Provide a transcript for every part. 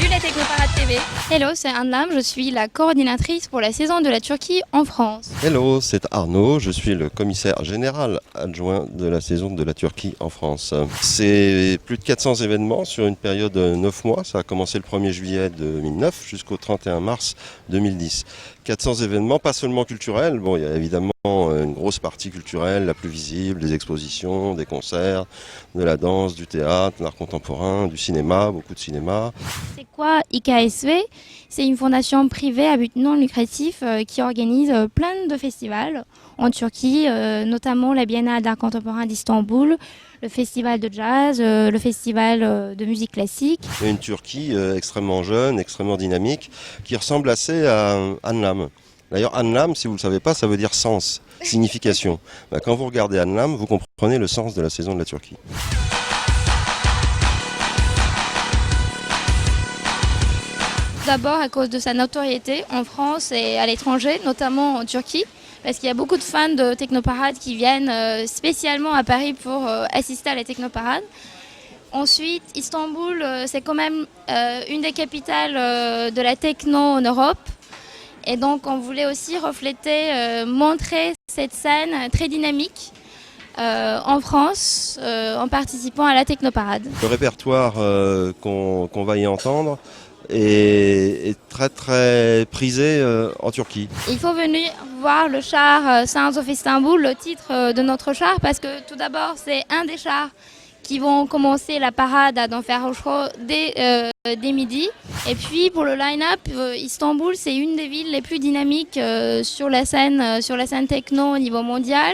vu la Technoparade TV. Hello, c'est Anlam, je suis la coordinatrice pour la saison de la Turquie en France. Hello, c'est Arnaud, je suis le commissaire général adjoint de la saison de la Turquie en France. C'est plus de 400 événements sur une période de 9 mois, ça a commencé le 1er juillet 2009 jusqu'au 31 mars 2010. 400 événements, pas seulement culturels, bon, il y a évidemment une grosse partie culturelle, la plus visible, des expositions, des concerts, de la danse, du théâtre, de l'art contemporain, du cinéma, beaucoup de cinéma. C'est quoi IKSV? C'est une fondation privée à but non lucratif qui organise plein de festivals en Turquie, notamment la Biennale d'art contemporain d'Istanbul, le festival de jazz, le festival de musique classique. Et une Turquie extrêmement jeune, extrêmement dynamique, qui ressemble assez à Anlam. D'ailleurs, Anlam, si vous ne le savez pas, ça veut dire sens, signification. Quand vous regardez Anlam, vous comprenez le sens de la saison de la Turquie. D'abord à cause de sa notoriété en France et à l'étranger, notamment en Turquie, parce qu'il y a beaucoup de fans de Technoparade qui viennent spécialement à Paris pour assister à la Technoparade. Ensuite, Istanbul, c'est quand même une des capitales de la techno en Europe. Et donc, on voulait aussi refléter, montrer cette scène très dynamique en France en participant à la Technoparade. Le répertoire qu'on va y entendre est très très prisé en Turquie. Il faut venir voir le char Sounds of Istanbul, le titre de notre char, parce que tout d'abord, c'est un des chars qui vont commencer la parade à Donferoşo dès midi. Et puis pour le line-up, Istanbul, c'est une des villes les plus dynamiques sur la scène techno au niveau mondial.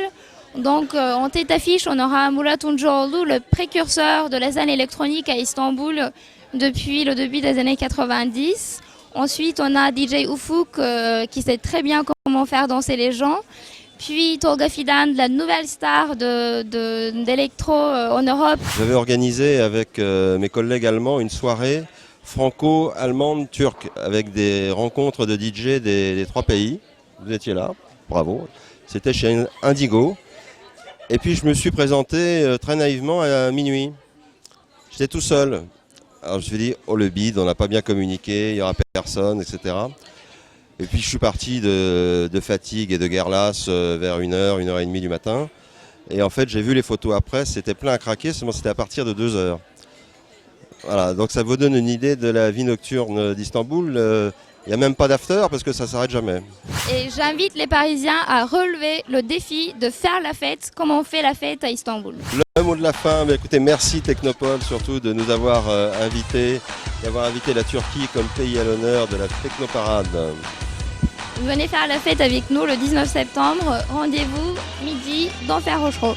Donc en tête d'affiche, on aura Murat Uncuoğlu, le précurseur de la scène électronique à Istanbul depuis le début des années 90. Ensuite, on a DJ Ufuk qui sait très bien comment faire danser les gens. Puis Tolga Fidan, la nouvelle star d'électro en Europe. J'avais organisé avec mes collègues allemands une soirée franco-allemande turque avec des rencontres de DJ des trois pays. Vous étiez là, bravo. C'était chez Indigo. Et puis je me suis présenté très naïvement à minuit. J'étais tout seul. Alors je me suis dit, oh le bide, on n'a pas bien communiqué, il n'y aura personne, etc. Et puis je suis parti de fatigue et de guerre lasse vers 1h, 1h30 du matin. Et en fait j'ai vu les photos après, c'était plein à craquer, seulement c'était à partir de 2h. Voilà, donc ça vous donne une idée de la vie nocturne d'Istanbul. Il n'y a même pas d'after parce que ça ne s'arrête jamais. Et j'invite les Parisiens à relever le défi de faire la fête comme on fait la fête à Istanbul. Le mot de la fin, mais écoutez, merci Technopole surtout de nous avoir invités, d'avoir invité la Turquie comme pays à l'honneur de la Technoparade. Venez faire la fête avec nous le 19 septembre. Rendez-vous midi dans Ferrochereau.